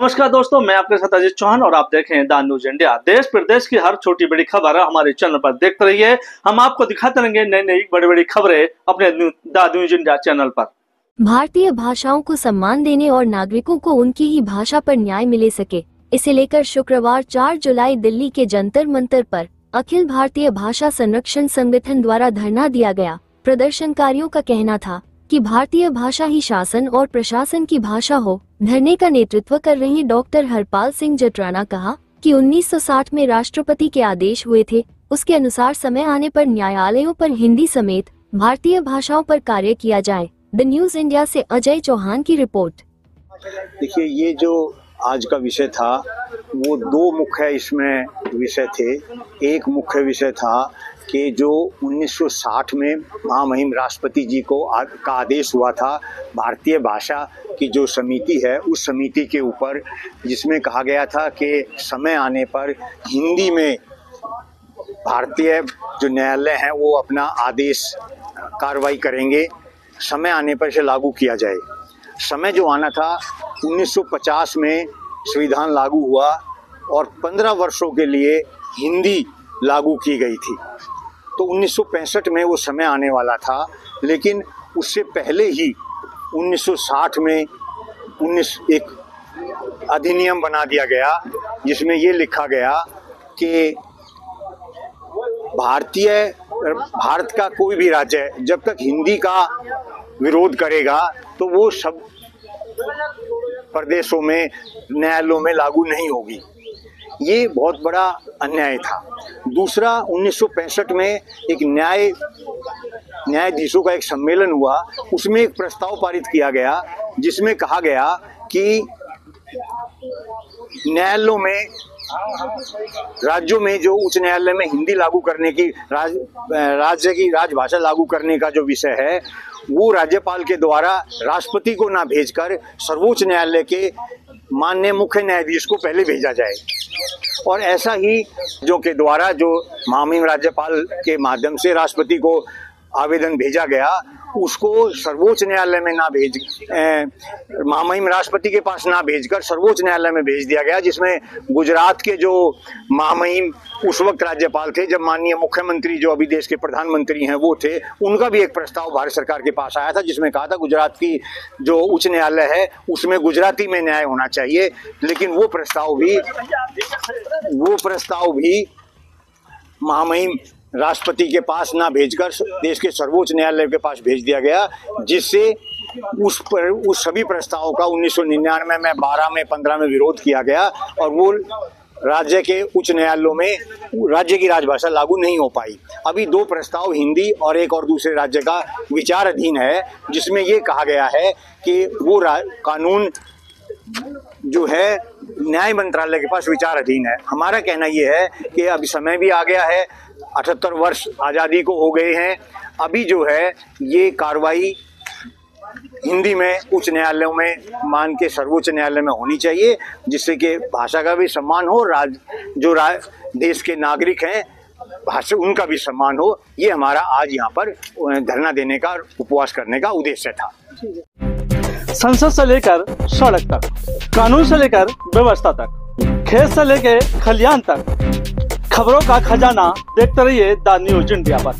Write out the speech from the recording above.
नमस्कार दोस्तों, मैं आपके साथ अजीत चौहान और आप देख रहे हैं द न्यूज इंडिया। देश प्रदेश की हर छोटी बड़ी खबर हमारे चैनल पर देखते रहिए। हम आपको दिखाते रहेंगे नई नई बड़ी बड़ी खबरें अपने द न्यूज इंडिया चैनल पर। भारतीय भाषाओं को सम्मान देने और नागरिकों को उनकी ही भाषा पर न्याय मिले सके, इसे लेकर शुक्रवार 4 जुलाई दिल्ली के जंतर मंतर पर अखिल भारतीय भाषा संरक्षण संगठन द्वारा धरना दिया गया। प्रदर्शनकारियों का कहना था कि भारतीय भाषा ही शासन और प्रशासन की भाषा हो। धरने का नेतृत्व कर रही डॉक्टर हरपाल सिंह जटराना कहा कि 1960 में राष्ट्रपति के आदेश हुए थे, उसके अनुसार समय आने पर न्यायालयों पर हिंदी समेत भारतीय भाषाओं पर कार्य किया जाए। द न्यूज इंडिया से अजय चौहान की रिपोर्ट। देखिए, ये जो आज का विषय था वो दो मुख्य इसमें विषय थे। एक मुख्य विषय था कि जो 1960 में महामहिम राष्ट्रपति जी को का आदेश हुआ था भारतीय भाषा की जो समिति है उस समिति के ऊपर, जिसमें कहा गया था कि समय आने पर हिंदी में भारतीय जो न्यायालय हैं वो अपना आदेश कार्रवाई करेंगे, समय आने पर इसे लागू किया जाए। समय जो आना था 1950 में संविधान लागू हुआ और 15 वर्षों के लिए हिंदी लागू की गई थी, तो 1965 में वो समय आने वाला था। लेकिन उससे पहले ही 1960 में एक अधिनियम बना दिया गया जिसमें ये लिखा गया कि भारत का कोई भी राज्य जब तक हिंदी का विरोध करेगा तो वो सब प्रदेशों में न्यायालयों में लागू नहीं होगी। ये बहुत बड़ा अन्याय था। दूसरा, 1965 में एक न्यायाधीशों का एक सम्मेलन हुआ, उसमें एक प्रस्ताव पारित किया गया जिसमें कहा गया कि न्यायालयों में राज्यों में जो उच्च न्यायालय में हिंदी लागू करने की राज्य की राजभाषा लागू करने का जो विषय है वो राज्यपाल के द्वारा राष्ट्रपति को ना भेजकर सर्वोच्च न्यायालय के माननीय मुख्य न्यायाधीश को पहले भेजा जाए। और ऐसा ही जो के द्वारा जो महामहिम राज्यपाल के माध्यम से राष्ट्रपति को आवेदन भेजा गया उसको सर्वोच्च न्यायालय में ना भेज महामहिम राष्ट्रपति के पास ना भेजकर सर्वोच्च न्यायालय में भेज दिया गया, जिसमें गुजरात के जो महामहिम उस वक्त राज्यपाल थे जब माननीय मुख्यमंत्री जो अभी देश के प्रधानमंत्री हैं वो थे, उनका भी एक प्रस्ताव भारत सरकार के पास आया था जिसमें कहा था गुजरात की जो उच्च न्यायालय है उसमें गुजराती में न्याय होना चाहिए। लेकिन वो प्रस्ताव भी महामहिम राष्ट्रपति के पास ना भेजकर देश के सर्वोच्च न्यायालय के पास भेज दिया गया, जिससे उस सभी प्रस्तावों का 1999 में 12 में 15 में विरोध किया गया और वो राज्य के उच्च न्यायालयों में राज्य की राजभाषा लागू नहीं हो पाई। अभी दो प्रस्ताव हिंदी और एक और दूसरे राज्य का विचाराधीन है जिसमें ये कहा गया है कि वो कानून जो है न्याय मंत्रालय के पास विचाराधीन है। हमारा कहना ये है कि अभी समय भी आ गया है, 78 वर्ष आज़ादी को हो गए हैं। अभी जो है ये कार्रवाई हिंदी में उच्च न्यायालयों में मान के सर्वोच्च न्यायालय में होनी चाहिए, जिससे कि भाषा का भी सम्मान हो, देश के नागरिक हैं भाषा उनका भी सम्मान हो। ये हमारा आज यहाँ पर धरना देने का, उपवास करने का उद्देश्य था। संसद से लेकर सड़क तक, कानून से लेकर व्यवस्था तक, खेत से लेकर खलियान तक, खबरों का खजाना देखते रहिए द न्यूज इंडिया पर।